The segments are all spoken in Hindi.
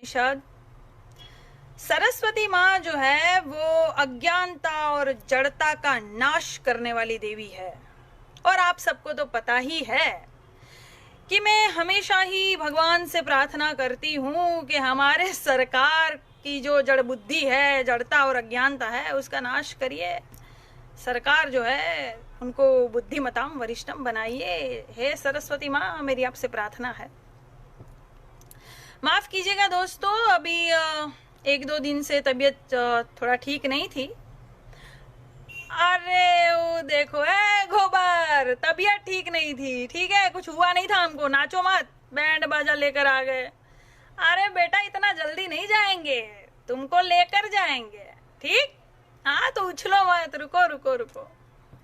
उपनिषद। सरस्वती माँ जो है वो अज्ञानता और जड़ता का नाश करने वाली देवी है। और आप सबको तो पता ही है कि मैं हमेशा ही भगवान से प्रार्थना करती हूँ कि हमारे सरकार की जो जड़ बुद्धि है, जड़ता और अज्ञानता है, उसका नाश करिए। सरकार जो है उनको बुद्धिमताम वरिष्ठम बनाइए। हे सरस्वती माँ, मेरी आपसे प्रार्थना है। माफ कीजिएगा दोस्तों, अभी 1-2 दिन से तबीयत थोड़ा ठीक नहीं थी। अरे वो देखो, गोबर, तबीयत ठीक नहीं थी, ठीक है, कुछ हुआ नहीं था हमको, नाचो मत, बैंड बाजा लेकर आ गए। अरे बेटा, इतना जल्दी नहीं जाएंगे, तुमको लेकर जाएंगे, ठीक? हाँ तो उछलो मत, रुको रुको रुको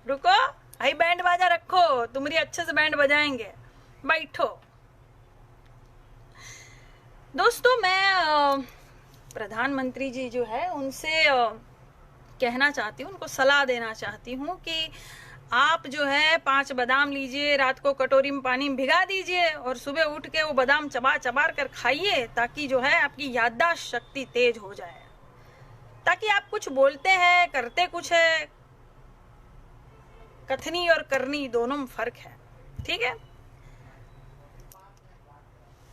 रुको, भाई बैंड बाजा रखो, तुम्हारी अच्छे से बैंड बजाएंगे, बैठो। दोस्तों, मैं प्रधानमंत्री जी जो है उनसे कहना चाहती हूँ, उनको सलाह देना चाहती हूँ कि आप जो है 5 बादाम लीजिए, रात को कटोरी में पानी में भिगा दीजिए और सुबह उठ के वो बादाम चबा चबा कर खाइए, ताकि जो है आपकी याददाश्त शक्ति तेज हो जाए, ताकि आप कुछ बोलते हैं, करते कुछ है। कथनी और करनी दोनों में फर्क है, ठीक है?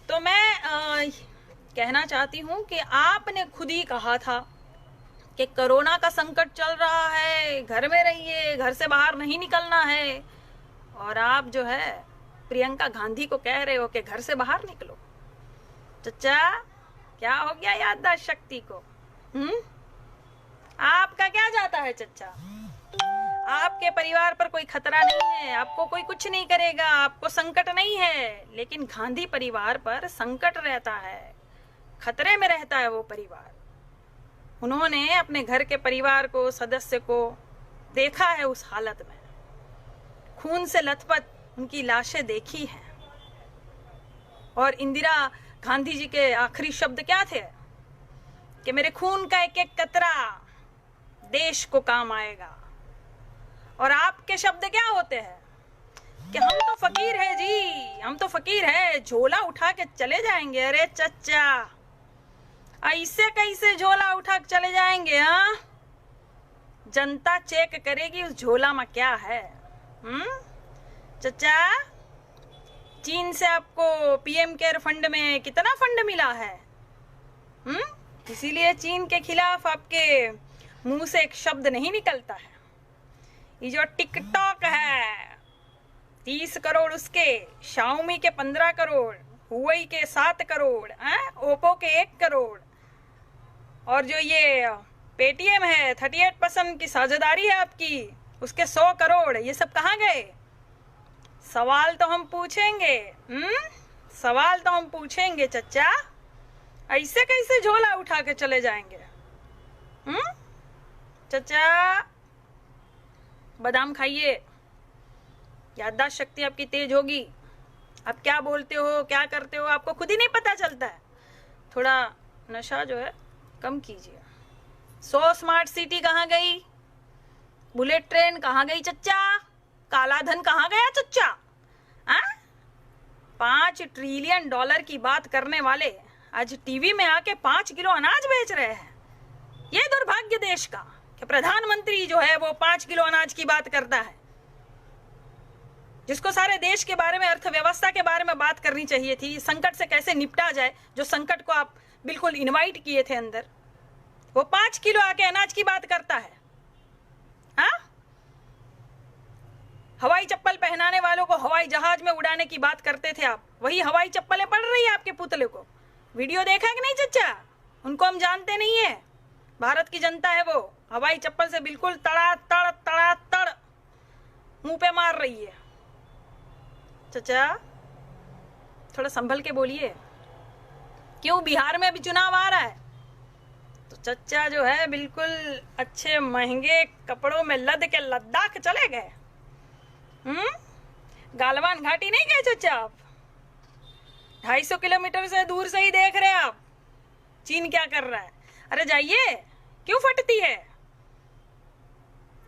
तो मैं कहना चाहती हूँ कि आपने खुद ही कहा था कि कोरोना का संकट चल रहा है, घर में रहिए, घर से बाहर नहीं निकलना है, और आप जो है प्रियंका गांधी को कह रहे हो कि घर से बाहर निकलो। चचा, क्या हो गया याददाश्त शक्ति को? आपका क्या जाता है चचा? आपके परिवार पर कोई खतरा नहीं है, आपको कोई कुछ नहीं करेगा, आपको संकट नहीं है, लेकिन गांधी परिवार पर संकट रहता है, खतरे में रहता है वो परिवार। उन्होंने अपने घर के परिवार को, सदस्य को देखा है उस हालत में, खून से लथपथ उनकी लाशें देखी हैं। और इंदिरा गांधी जी के आखिरी शब्द क्या थे? कि मेरे खून का एक एक कतरा देश को काम आएगा। और आपके शब्द क्या होते हैं? कि हम तो फकीर है जी, हम तो फकीर है, झोला उठा के चले जाएंगे। अरे चचा, ऐसे कैसे झोला उठा के चले जाएंगे? हाँ, जनता चेक करेगी उस झोला में क्या है। चचा, चीन से आपको पीएम केयर फंड में कितना फंड मिला है? इसीलिए चीन के खिलाफ आपके मुंह से एक शब्द नहीं निकलता है। ये जो टिकटॉक है 30 करोड़ उसके, शाओमी के 15 करोड़, हुआई के 7 करोड़, ओप्पो के 1 करोड़, और जो ये पेटीएम है 38% की साझेदारी है आपकी, उसके 100 करोड़, ये सब कहाँ गए? सवाल तो हम पूछेंगे, सवाल तो हम पूछेंगे चचा। ऐसे कैसे झोला उठा के चले जाएंगे? चचा, बादाम खाइए, याददाश्त शक्ति आपकी तेज होगी। आप क्या बोलते हो, क्या करते हो, आपको खुद ही नहीं पता चलता है। थोड़ा नशा जो है कम कीजिए। 100 स्मार्ट सिटी कहाँ गई? बुलेट ट्रेन कहाँ गई चच्चा? काला धन कहाँ गया चच्चा? 5 ट्रिलियन डॉलर की बात करने वाले आज टीवी में आके 5 किलो अनाज बेच रहे हैं। ये दुर्भाग्य देश का कि प्रधानमंत्री जो है वो 5 किलो अनाज की बात करता है, जिसको सारे देश के बारे में, अर्थव्यवस्था के बारे में बात करनी चाहिए थी, संकट से कैसे निपटा जाए, जो संकट को आप बिल्कुल इनवाइट किए थे अंदर। वो 5 किलो आके अनाज की बात करता है। हवाई चप्पल पहनाने वालों को हवाई जहाज में उड़ाने की बात करते थे आप, वही हवाई चप्पलें पड़ रही है आपके पुतले को। वीडियो देखा कि नहीं चच्चा? उनको हम जानते नहीं है, भारत की जनता है वो, हवाई चप्पल से बिल्कुल तड़ा तड़ मुंह पे मार रही है। चचा, थोड़ा संभल के बोलिए। क्यों? बिहार में अभी चुनाव आ रहा है, तो चच्चा जो है बिल्कुल अच्छे महंगे कपड़ों में लद के लद्दाख चले गए। गालवान घाटी नहीं गए चच्चा आप? 250 किलोमीटर से दूर से ही देख रहे हैं आप चीन क्या कर रहा है। अरे जाइए, क्यों फटती है?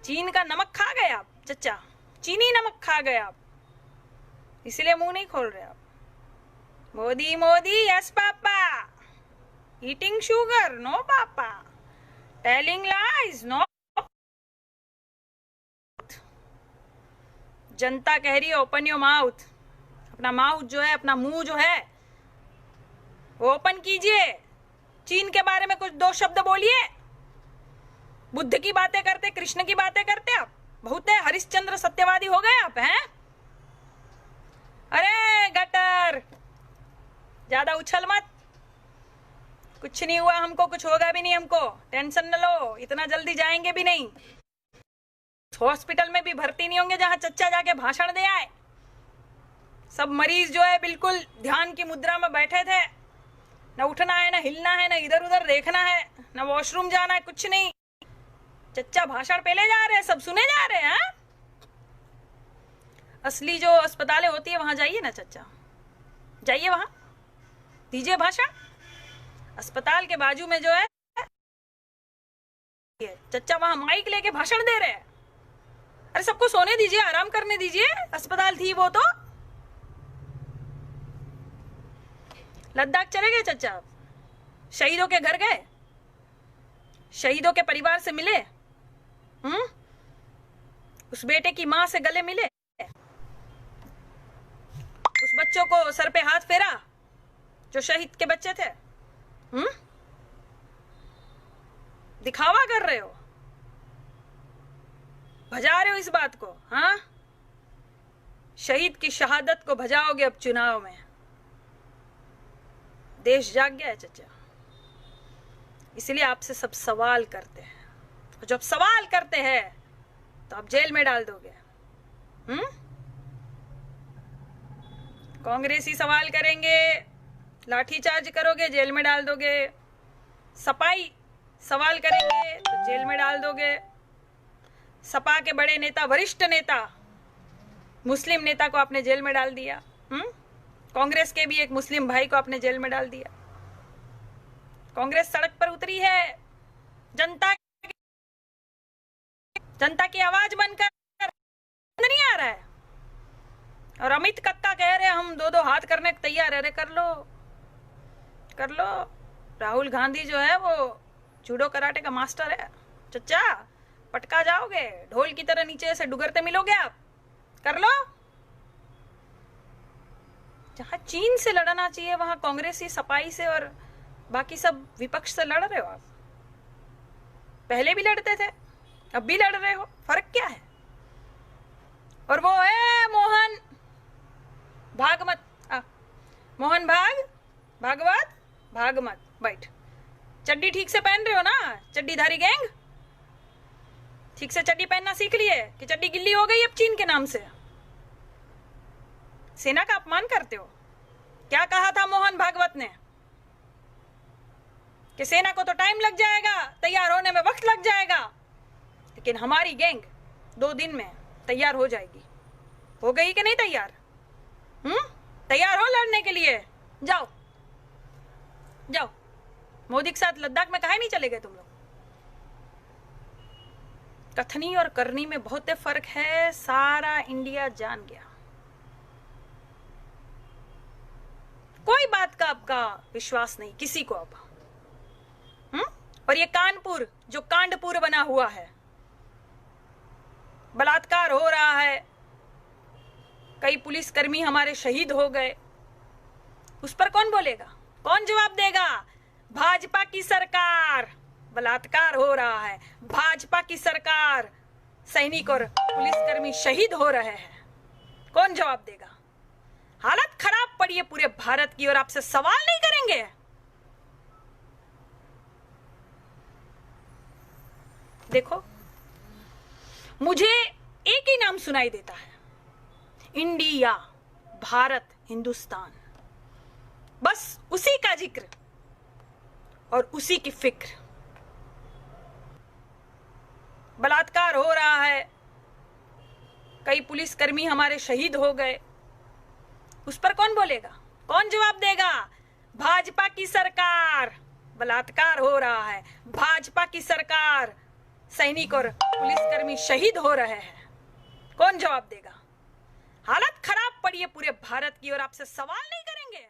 चीन का नमक खा गए आप चच्चा, चीनी नमक खा गए आप, इसलिए मुंह नहीं खोल रहे आप। Modi Modi, yes papa, Eating sugar? No, Papa. Telling lies? No. जनता कह रही है ओपन योर माउथ। अपना माउथ जो है, अपना मुंह जो है वो ओपन कीजिए। चीन के बारे में कुछ दो शब्द बोलिए। बुद्ध की बातें करते, कृष्ण की बातें करते, आप बहुत है हरिश्चंद्र सत्यवादी हो गए आप हैं। अरे गटर, ज्यादा उछल मत। कुछ नहीं हुआ हमको, कुछ होगा भी नहीं हमको, टेंशन न लो। इतना जल्दी जाएंगे भी नहीं, हॉस्पिटल में भी भर्ती नहीं होंगे जहां चच्चा जाके भाषण दे आए। सब मरीज जो है बिल्कुल ध्यान की मुद्रा में बैठे थे। न उठना है, न हिलना है, न इधर उधर देखना है, न वॉशरूम जाना है, कुछ नहीं। चच्चा भाषण पहले जा रहे हैं, सब सुने जा रहे हैं। असली जो अस्पतालें होती है वहां जाइए ना चच्चा, जाइए वहां दीजिए भाषण। अस्पताल के बाजू में जो है चच्चा वहां माइक लेके भाषण दे रहे हैं। अरे सबको सोने दीजिए, आराम करने दीजिए। अस्पताल थी वो तो। लद्दाख चले गए चच्चा, शहीदों के घर गए, शहीदों के परिवार से मिले, उस बेटे की मां से गले मिले, उस बच्चों को सर पे हाथ फेरा जो शहीद के बच्चे थे। दिखावा कर रहे हो, भजा रहे हो इस बात को। हाँ, शहीद की शहादत को भजाओगे अब चुनाव में। देश जाग गया है चचा, इसलिए आपसे सब सवाल करते हैं। और जब सवाल करते हैं तो आप जेल में डाल दोगे। कांग्रेसी सवाल करेंगे, लाठीचार्ज करोगे, जेल में डाल दोगे। सपाई सवाल करेंगे तो जेल में डाल दोगे। सपा के बड़े नेता, वरिष्ठ नेता, मुस्लिम नेता को आपने जेल में डाल दिया। कांग्रेस के भी एक मुस्लिम भाई को आपने जेल में डाल दिया। कांग्रेस सड़क पर उतरी है जनता की आवाज बनकर, नहीं आ रहा है। और अमित कक्का कह रहे हम दो दो हाथ करने को तैयार है। अरे कर लो, कर लो। राहुल गांधी जो है वो जूडो कराटे का मास्टर है चच्चा, पटका जाओगे, ढोल की तरह नीचे से डुगरते मिलोगे आप। कर लो। जहां चीन से लड़ना चाहिए वहां कांग्रेसी सपाई से और बाकी सब विपक्ष से लड़ रहे हो आप। पहले भी लड़ते थे, अब भी लड़ रहे हो, फर्क क्या है? और वो है मोहन भागवत, मोहन भागवत भागमत। बैठ, चड्डी ठीक से पहन रहे हो ना? चड्डीधारी गैंग ठीक से चड्डी पहनना सीख लिए कि चड्डी गिल्ली हो गई अब चीन के नाम से? सेना का अपमान करते हो। क्या कहा था मोहन भागवत ने कि सेना को तो टाइम लग जाएगा, तैयार होने में वक्त लग जाएगा, लेकिन हमारी गैंग 2 दिन में तैयार हो जाएगी। हो गई कि नहीं तैयार? तैयार हो लड़ने के लिए? जाओ जाओ। मोदी के साथ लद्दाख में काहे नहीं चले गए तुम लोग? कथनी और करनी में बहुत फर्क है, सारा इंडिया जान गया। कोई बात का आपका विश्वास नहीं किसी को अब। और ये कानपुर जो कांडपुर बना हुआ है, बलात्कार हो रहा है, कई पुलिसकर्मी हमारे शहीद हो गए, उस पर कौन बोलेगा? कौन जवाब देगा? भाजपा की सरकार। बलात्कार हो रहा है, भाजपा की सरकार, सैनिक और पुलिसकर्मी शहीद हो रहे हैं, कौन जवाब देगा? हालत खराब पड़ी है पूरे भारत की और आपसे सवाल नहीं करेंगे? देखो, मुझे एक ही नाम सुनाई देता है, इंडिया, भारत, हिंदुस्तान। बस उसी का जिक्र और उसी की फिक्र। बलात्कार हो रहा है, कई पुलिसकर्मी हमारे शहीद हो गए, उस पर कौन बोलेगा? कौन जवाब देगा? भाजपा की सरकार। बलात्कार हो रहा है, भाजपा की सरकार, सैनिक और पुलिसकर्मी शहीद हो रहे हैं, कौन जवाब देगा? हालत खराब पड़ी है पूरे भारत की और आपसे सवाल नहीं करेंगे?